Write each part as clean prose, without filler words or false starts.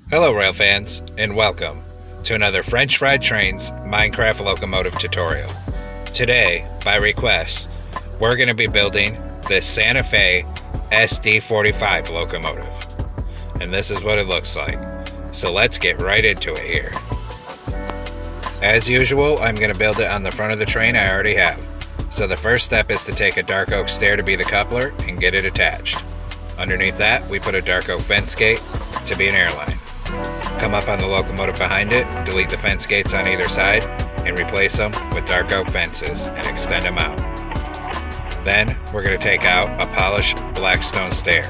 Hello rail fans, and welcome to another French Fried Trains Minecraft locomotive tutorial. Today, by request, we're going to be building this Santa Fe SD45 locomotive. And this is what it looks like. So let's get right into it here. As usual, I'm going to build it on the front of the train I already have. So the first step is to take a dark oak stair to be the coupler and get it attached. Underneath that, we put a dark oak fence gate to be an airline. Come up on the locomotive behind it, delete the fence gates on either side, and replace them with dark oak fences and extend them out. Then we're going to take out a polished black stone stair.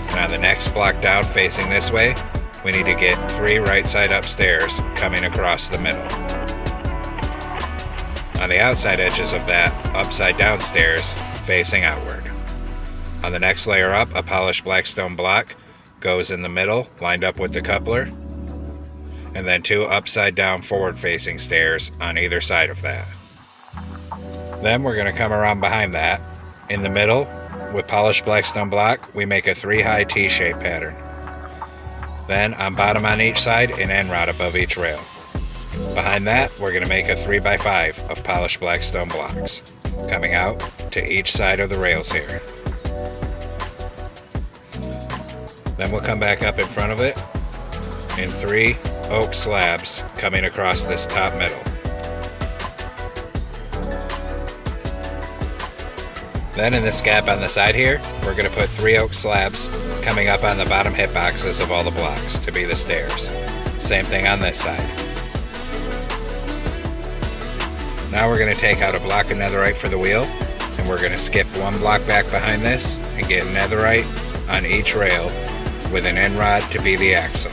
And on the next block down facing this way, we need to get 3 right side up stairs coming across the middle. On the outside edges of that, upside down stairs facing outward. On the next layer up, a polished black stone block goes in the middle, lined up with the coupler, and then 2 upside down forward facing stairs on either side of that. Then we're going to come around behind that. In the middle, with polished black stone block, we make a 3 high T-shaped pattern. Then on bottom on each side, an end rod above each rail. Behind that, we're going to make a 3x5 of polished black stone blocks, coming out to each side of the rails here. Then we'll come back up in front of it in 3 oak slabs coming across this top middle. Then in this gap on the side here, we're going to put 3 oak slabs coming up on the bottom hitboxes of all the blocks to be the stairs. Same thing on this side. Now we're going to take out a block of netherite for the wheel, and we're going to skip 1 block back behind this and get netherite on each rail with an end rod to be the axle.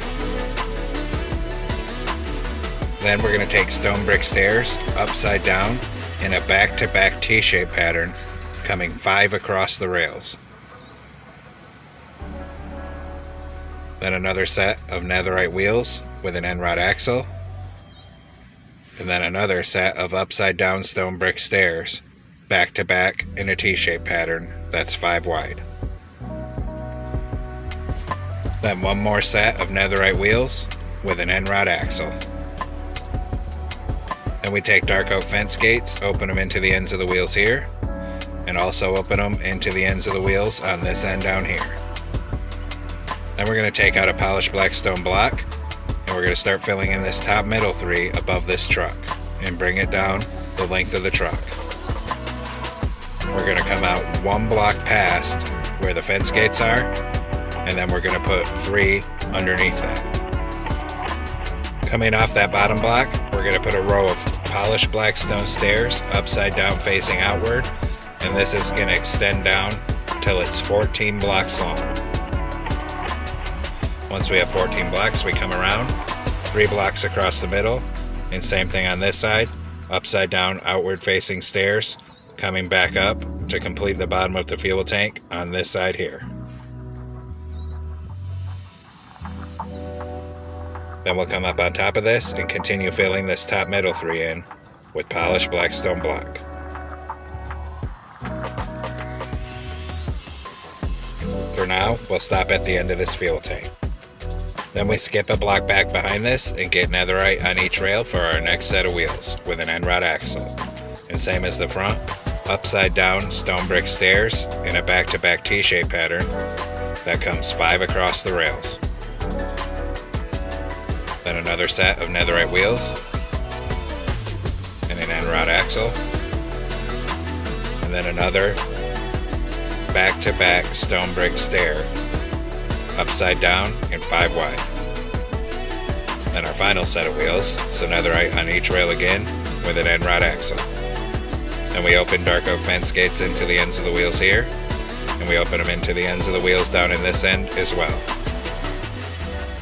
Then we're going to take stone brick stairs upside down in a back-to-back T-shaped pattern coming 5 across the rails. Then another set of netherite wheels with an end rod axle, and then another set of upside down stone brick stairs back to back in a T-shaped pattern that's 5 wide. Then 1 more set of netherite wheels with an end rod axle. Then we take dark oak fence gates, open them into the ends of the wheels here, and also open them into the ends of the wheels on this end down here. Then we're going to take out a polished black stone block, and we're going to start filling in this top middle 3 above this truck and bring it down the length of the truck. We're going to come out 1 block past where the fence gates are, and then we're going to put 3 underneath that. Coming off that bottom block, we're going to put a row of polished black stone stairs upside down facing outward, and this is going to extend down till it's 14 blocks long. Once we have 14 blocks, we come around 3 blocks across the middle, and same thing on this side, upside down outward facing stairs coming back up to complete the bottom of the fuel tank on this side here. Then we'll come up on top of this and continue filling this top middle 3 in with polished black stone block. For now, we'll stop at the end of this fuel tank. Then we skip a block back behind this and get netherite on each rail for our next set of wheels with an end rod axle. And same as the front, upside down stone brick stairs in a back-to-back T-shaped pattern that comes 5 across the rails. Then another set of netherite wheels and an end rod axle, and then another back-to-back stone brick stair upside down and 5 wide. Then our final set of wheels, so netherite on each rail again with an end rod axle. Then we open dark oak fence gates into the ends of the wheels here, and we open them into the ends of the wheels down in this end as well.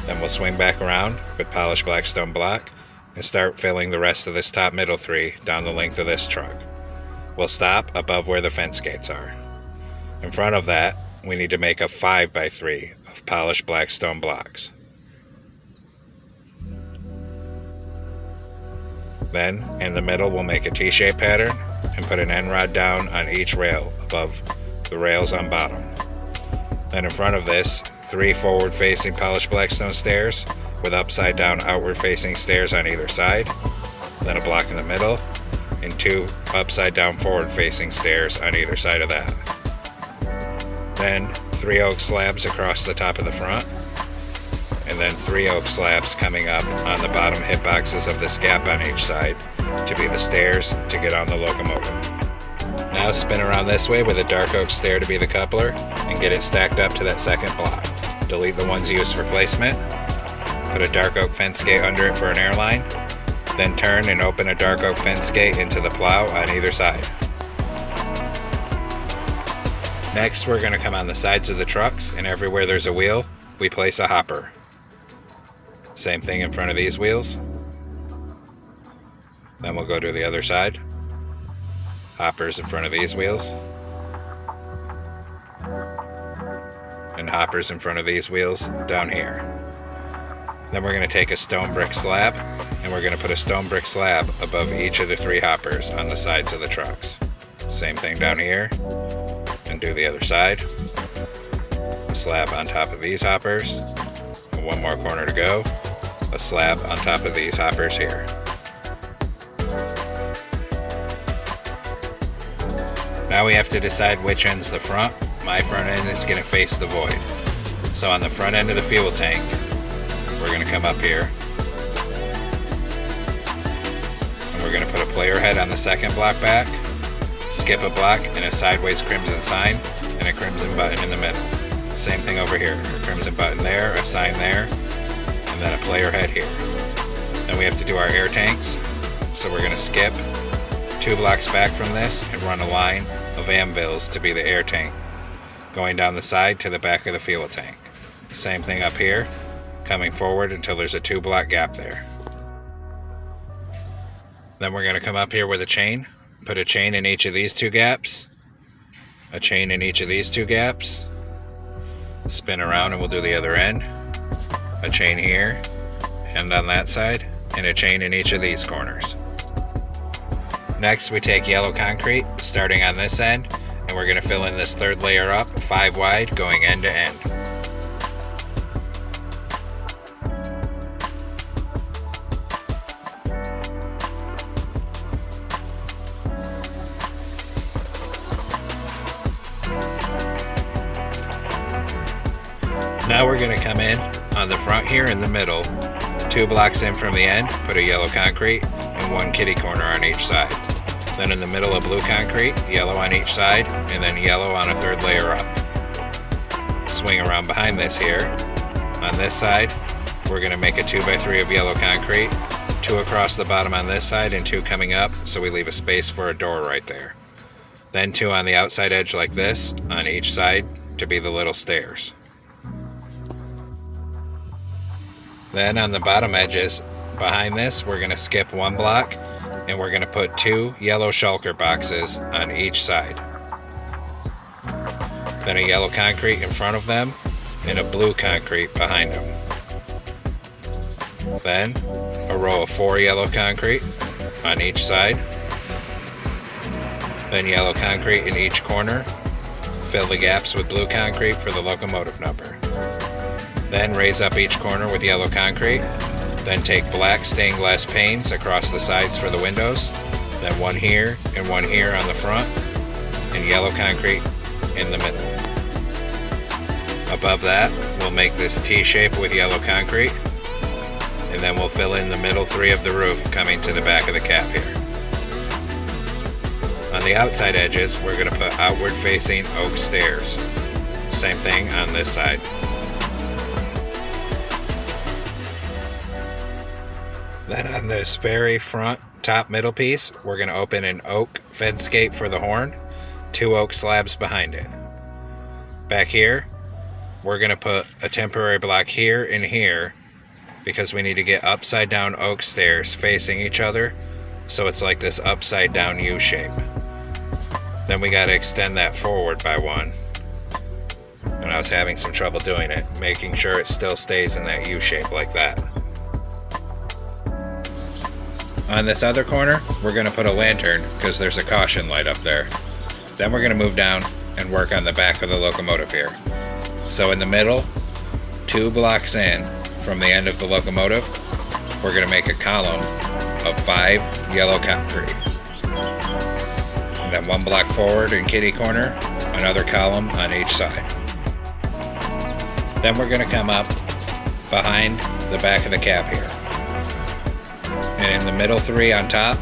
Then we'll swing back around with polished black stone block and start filling the rest of this top middle 3 down the length of this truck. We'll stop above where the fence gates are. In front of that, we need to make a 5x3 of polished black stone blocks. Then, in the middle, we'll make a T-shaped pattern and put an end rod down on each rail above the rails on bottom. Then in front of this, 3 forward-facing polished blackstone stairs with upside-down outward-facing stairs on either side, then a block in the middle, and 2 upside-down forward-facing stairs on either side of that. Then 3 oak slabs across the top of the front, and then 3 oak slabs coming up on the bottom hip boxes of this gap on each side to be the stairs to get on the locomotive. Now spin around this way with a dark oak stair to be the coupler and get it stacked up to that second block. Delete the ones used for placement, put a dark oak fence gate under it for an airline, then turn and open a dark oak fence gate into the plow on either side. Next, we're going to come on the sides of the trucks, and everywhere there's a wheel, we place a hopper. Same thing in front of these wheels. Then we'll go to the other side. Hoppers in front of these wheels. And hoppers in front of these wheels down here. Then we're going to take a stone brick slab, and we're going to put a stone brick slab above each of the 3 hoppers on the sides of the trucks. Same thing down here. And do the other side. A slab on top of these hoppers, and 1 more corner to go. A slab on top of these hoppers here. Now we have to decide which end's the front. My front end is going to face the void. So on the front end of the fuel tank, we're going to come up here, and we're going to put a player head on the second block back, skip a block and a sideways crimson sign, and a crimson button in the middle. Same thing over here, a crimson button there, a sign there, and then a player head here. Then we have to do our air tanks, so we're going to skip 2 blocks back from this and run a line of anvils to be the air tank, going down the side to the back of the fuel tank. Same thing up here, coming forward until there's a 2-block gap there. Then we're going to come up here with a chain, put a chain in each of these 2 gaps, a chain in each of these 2 gaps, spin around and we'll do the other end, a chain here and on that side, and a chain in each of these corners. Next we take yellow concrete starting on this end, and we're going to fill in this 3rd layer up 5 wide going end to end. Now we're going to come in on the front here in the middle, 2 blocks in from the end, put a yellow concrete and 1 kitty corner on each side. Then in the middle a blue concrete, yellow on each side, and then yellow on a 3rd layer up. Swing around behind this here. On this side, we're going to make a 2x3 of yellow concrete, 2 across the bottom on this side and 2 coming up, so we leave a space for a door right there. Then 2 on the outside edge like this, on each side, to be the little stairs. Then on the bottom edges behind this, we're going to skip 1 block and we're going to put 2 yellow shulker boxes on each side. Then a yellow concrete in front of them and a blue concrete behind them. Then a row of 4 yellow concrete on each side. Then yellow concrete in each corner. Fill the gaps with blue concrete for the locomotive number. Then raise up each corner with yellow concrete. Then take black stained glass panes across the sides for the windows. Then 1 here and 1 here on the front, and yellow concrete in the middle. Above that, we'll make this T shape with yellow concrete, and then we'll fill in the middle 3 of the roof coming to the back of the cap here. On the outside edges, we're going to put outward facing oak stairs. Same thing on this side. Then on this very front top middle piece, we're going to open an oak fence gate for the horn, 2 oak slabs behind it. Back here, we're going to put a temporary block here and here because we need to get upside down oak stairs facing each other, so it's like this upside down U shape. Then we got to extend that forward by 1. And I was having some trouble doing it, making sure it still stays in that U shape like that. On this other corner, we're going to put a lantern because there's a caution light up there. Then we're going to move down and work on the back of the locomotive here. So in the middle, 2 blocks in from the end of the locomotive, we're going to make a column of 5 yellow concrete. And then 1 block forward in kitty corner, another column on each side. Then we're going to come up behind the back of the cab here. And in the middle 3 on top,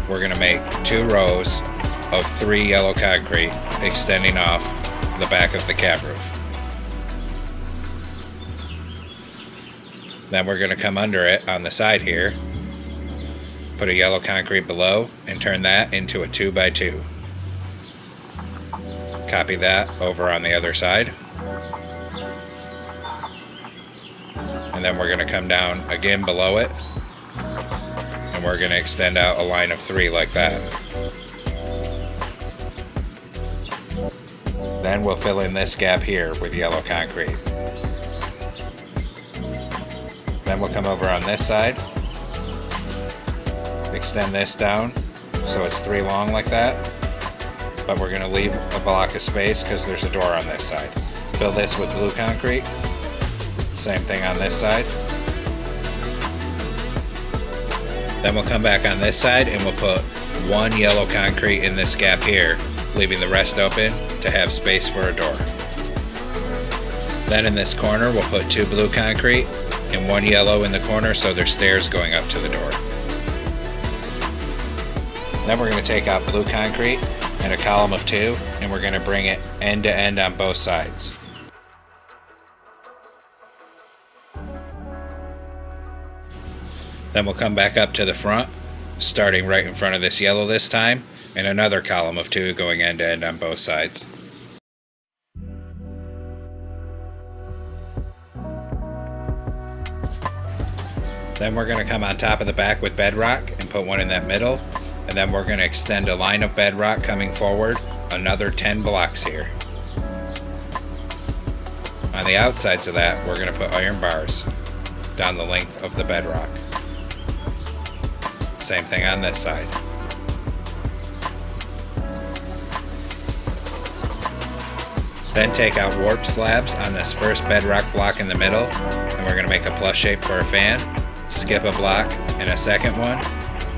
we're going to make 2 rows of 3 yellow concrete extending off the back of the cab roof. Then we're going to come under it on the side here, put a yellow concrete below, and turn that into a 2x2. Copy that over on the other side. And then we're going to come down again below it, and we're going to extend out a line of 3 like that. Then we'll fill in this gap here with yellow concrete. Then we'll come over on this side, extend this down so it's 3 long like that, but we're going to leave a block of space because there's a door on this side. Fill this with blue concrete, same thing on this side. Then we'll come back on this side and we'll put 1 yellow concrete in this gap here, leaving the rest open to have space for a door. Then in this corner we'll put 2 blue concrete and 1 yellow in the corner so there's stairs going up to the door. Then we're going to take out blue concrete and a column of 2 and we're going to bring it end to end on both sides. Then we'll come back up to the front, starting right in front of this yellow this time, and another column of 2 going end to end on both sides. Then we're going to come on top of the back with bedrock and put 1 in that middle, and then we're going to extend a line of bedrock coming forward another 10 blocks here. On the outsides of that, we're going to put iron bars down the length of the bedrock. Same thing on this side. Then take out warp slabs on this first bedrock block in the middle, and we're going to make a plus shape for a fan, skip a block and a second one,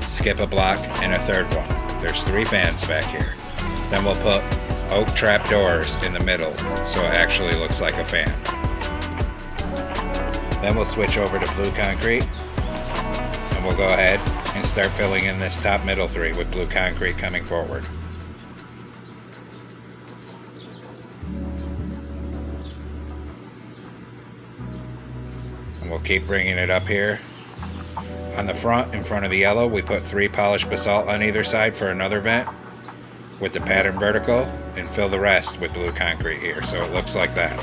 skip a block and a third one. There's 3 fans back here. Then we'll put oak trap doors in the middle so it actually looks like a fan. Then we'll switch over to blue concrete, and we'll go ahead and start filling in this top middle 3 with blue concrete coming forward. And we'll keep bringing it up here. On the front, in front of the yellow, we put 3 polished basalt on either side for another vent with the pattern vertical, and fill the rest with blue concrete here so it looks like that.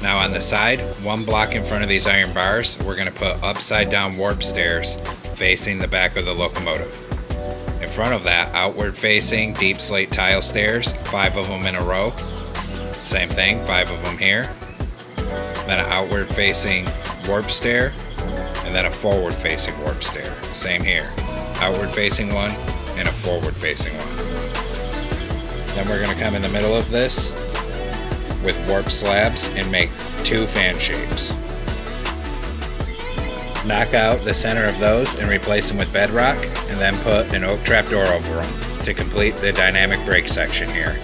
Now on the side, 1 block in front of these iron bars, we're going to put upside down warp stairs facing the back of the locomotive. In front of that, outward facing deep slate tile stairs, 5 of them in a row. Same thing, 5 of them here. Then an outward facing warp stair, and then a forward facing warp stair. Same here. Outward facing one and a forward facing one. Then we're going to come in the middle of this with warp slabs and make 2 fan shapes. Knock out the center of those and replace them with bedrock, and then put an oak trap door over them to complete the dynamic brake section here.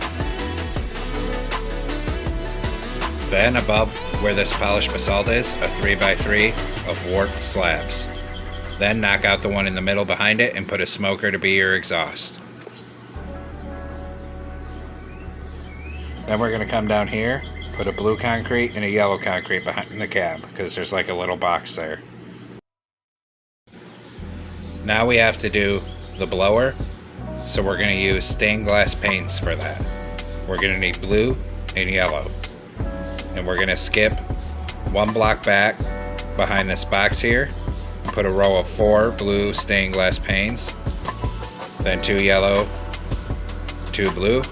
Then above where this polished basalt is, a 3x3 of warped slabs. Then knock out the one in the middle behind it and put a smoker to be your exhaust. Then we're going to come down here, put a blue concrete and a yellow concrete behind the cab because there's like a little box there. Now we have to do the blower, so we're going to use stained glass paints for that. We're going to need blue and yellow. And we're going to skip 1 block back behind this box here, put a row of 4 blue stained glass panes, then 2 yellow, 2 blue,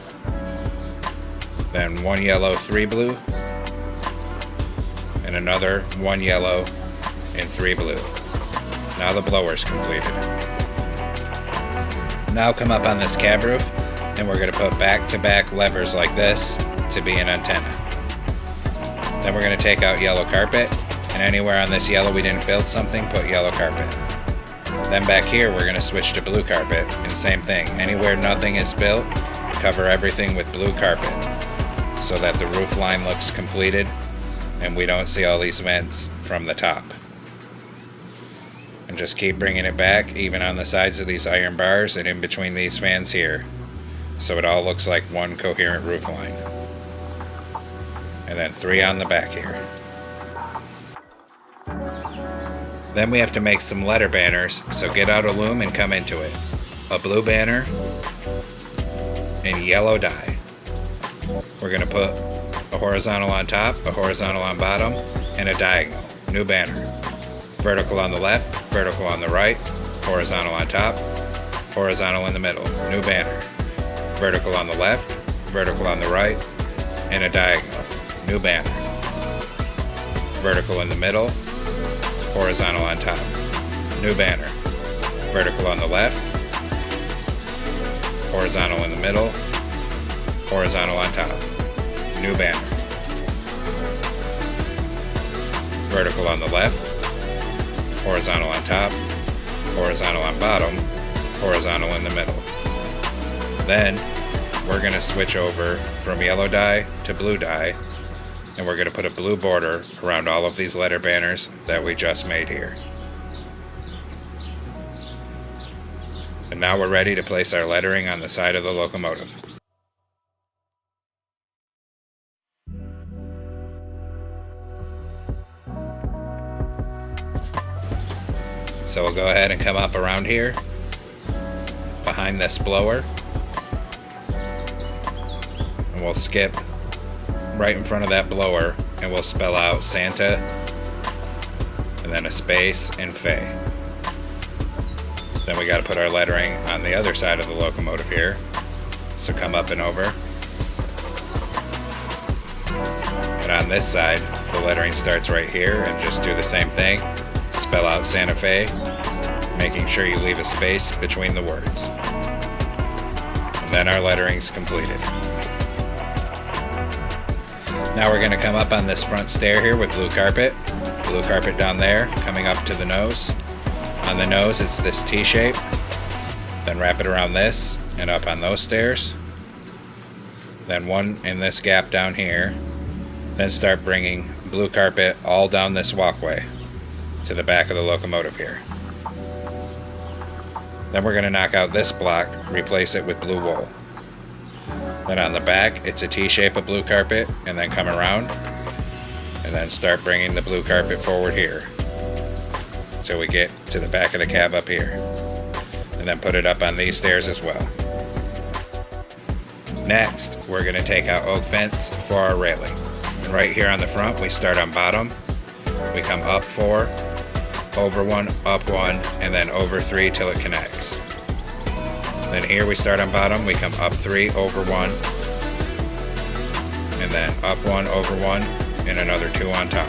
then 1 yellow, 3 blue, and another 1 yellow and 3 blue. Now the blower's completed. Now come up on this cab roof, and we're going to put back-to-back levers like this to be an antenna. Then we're going to take out yellow carpet, and anywhere on this yellow we didn't build something, put yellow carpet. Then back here we're going to switch to blue carpet, and same thing, anywhere nothing is built, cover everything with blue carpet so that the roof line looks completed and we don't see all these vents from the top. And just keep bringing it back, even on the sides of these iron bars and in between these fans here, so it all looks like one coherent roof line. And then 3 on the back here. Then we have to make some letter banners, so get out a loom and come into it. A blue banner and yellow dye. We're going to put a horizontal on top, a horizontal on bottom, and a diagonal. New banner. Vertical on the left, vertical on the right, horizontal on top, horizontal in the middle. New banner. Vertical on the left, vertical on the right, and a diagonal. New banner. Vertical in the middle, horizontal on top. New banner. Vertical on the left, horizontal in the middle, horizontal on top. New banner. Vertical on the left, horizontal on top, horizontal on bottom, horizontal in the middle. Then we're going to switch over from yellow dye to blue dye, and we're going to put a blue border around all of these letter banners that we just made here. And now we're ready to place our lettering on the side of the locomotive. So we'll go ahead and come up around here, behind this blower, and we'll skip right in front of that blower, and we'll spell out Santa, and then a space, and Fe. Then we got to put our lettering on the other side of the locomotive here, so come up and over. And on this side, the lettering starts right here, and just do the same thing. Spell out Santa Fe, making sure you leave a space between the words. And then our lettering's completed. Now we're going to come up on this front stair here with blue carpet. Blue carpet down there, coming up to the nose. On the nose it's this T-shape. Then wrap it around this and up on those stairs. Then one in this gap down here. Then start bringing blue carpet all down this walkway to the back of the locomotive here. Then we're going to knock out this block, replace it with blue wool. Then on the back it's a T-shape of blue carpet, and then come around and then start bringing the blue carpet forward here till we get to the back of the cab up here, and then put it up on these stairs as well. Next we're going to take out oak fence for our railing, and right here on the front we start on bottom, we come up 4, over 1, up 1, and then over 3 till it connects. Then here we start on bottom, we come up 3, over 1, and then up 1, over 1, and another 2 on top.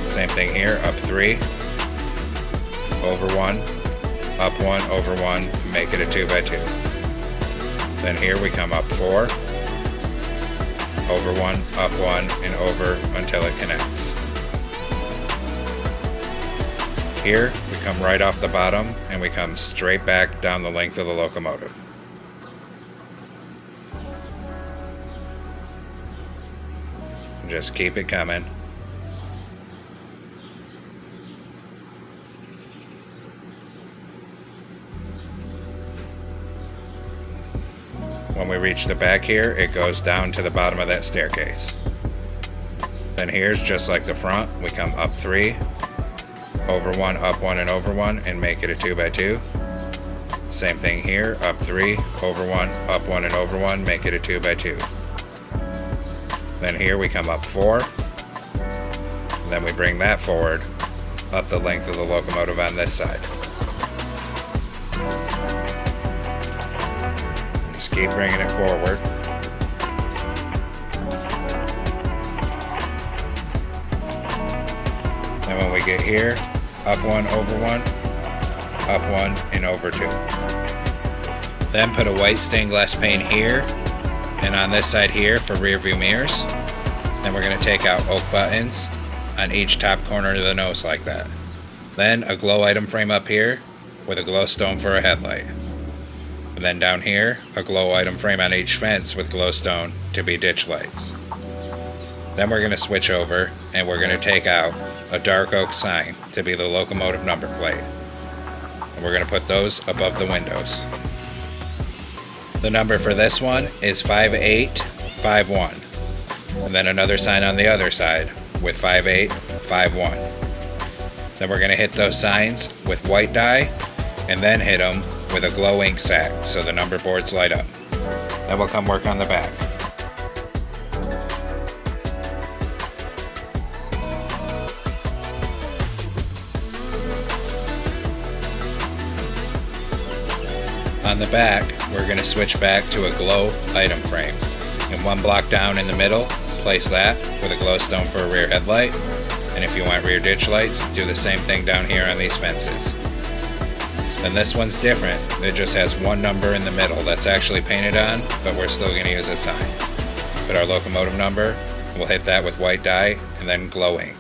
Same thing here, up 3, over 1, up 1, over 1, make it a 2 by 2. Then here we come up 4, over 1, up 1, and over until it connects. Here, we come right off the bottom, and we come straight back down the length of the locomotive. Just keep it coming. When we reach the back here, it goes down to the bottom of that staircase. Then here's just like the front, we come up 3, over 1, up 1, and over 1, and make it a 2 by 2. Same thing here, up 3, over 1, up 1, and over 1, make it a 2 by 2. Then here we come up 4, then we bring that forward up the length of the locomotive on this side. Just keep bringing it forward. And when we get here, up 1, over 1, up 1, and over 2. Then put a white stained glass pane here, and on this side here for rear view mirrors. Then we're going to take out oak buttons on each top corner of the nose like that. Then a glow item frame up here with a glowstone for a headlight. And then down here, a glow item frame on each fence with glowstone to be ditch lights. Then we're going to switch over and we're going to take out a dark oak sign to be the locomotive number plate. And we're going to put those above the windows. The number for this one is 5851. And then another sign on the other side with 5851. Then we're going to hit those signs with white dye and then hit them with a glow ink sac so the number boards light up. Then we'll come work on the back. On the back, we're going to switch back to a glow item frame. And one block down in the middle, place that with a glowstone for a rear headlight. And if you want rear ditch lights, do the same thing down here on these fences. Then this one's different. It just has one number in the middle that's actually painted on, but we're still going to use a sign. Put our locomotive number, we'll hit that with white dye and then glow ink.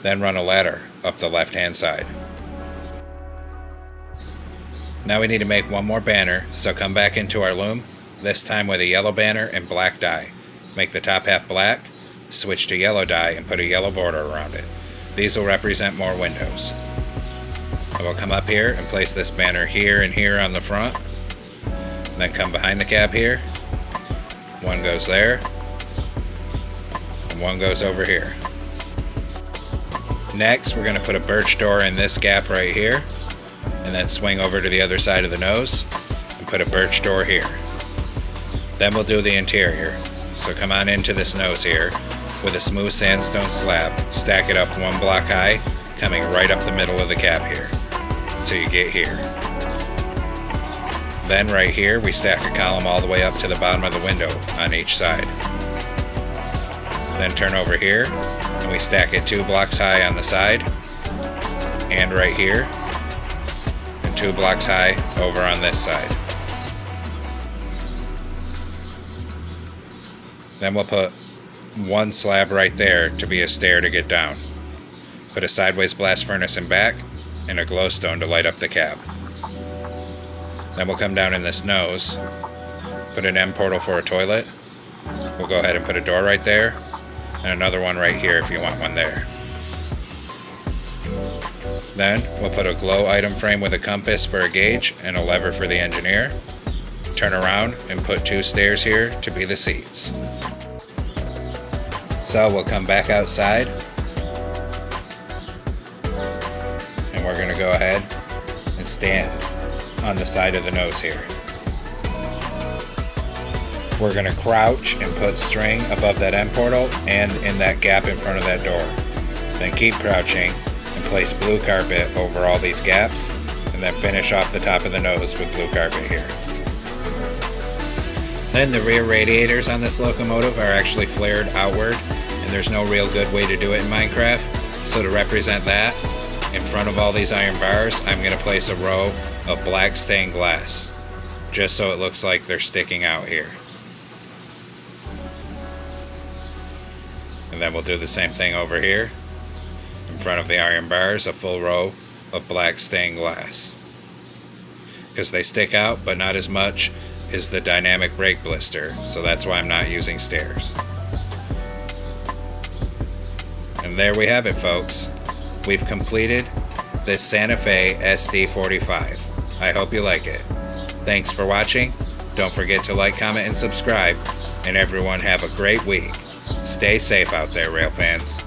Then run a ladder up the left hand side. Now we need to make one more banner, so come back into our loom, this time with a yellow banner and black dye. Make the top half black, switch to yellow dye and put a yellow border around it. These will represent more windows. I will come up here and place this banner here and here on the front. Then come behind the cab here. One goes there. And one goes over here. Next, we're going to put a birch door in this gap right here. And then swing over to the other side of the nose and put a birch door here. Then we'll do the interior. So come on into this nose here with a smooth sandstone slab. Stack it up one block high, coming right up the middle of the cab here until you get here. Then right here we stack a column all the way up to the bottom of the window on each side. Then turn over here and we stack it 2 blocks high on the side and right here, and 2 blocks high over on this side. Then we'll put one slab right there to be a stair to get down. Put a sideways blast furnace in back and a glowstone to light up the cab. Then we'll come down in this nose, put an M portal for a toilet. We'll go ahead and put a door right there and another one right here if you want one there. Then we'll put a glow item frame with a compass for a gauge and a lever for the engineer. Turn around and put 2 stairs here to be the seats. So we'll come back outside and we're going to go ahead and stand on the side of the nose here. We're going to crouch and put string above that end portal and in that gap in front of that door. Then keep crouching and place blue carpet over all these gaps and then finish off the top of the nose with blue carpet here. Then the rear radiators on this locomotive are actually flared outward, and there's no real good way to do it in Minecraft. So to represent that, in front of all these iron bars, I'm going to place a row of black stained glass, just so it looks like they're sticking out here. And then we'll do the same thing over here. In front of the iron bars, a full row of black stained glass. Because they stick out, but not as much is the dynamic brake blister, so that's why I'm not using stairs. And there we have it, folks. We've completed this Santa Fe SD45. I hope you like it. Thanks for watching. Don't forget to like, comment, and subscribe. And everyone have a great week. Stay safe out there, rail fans.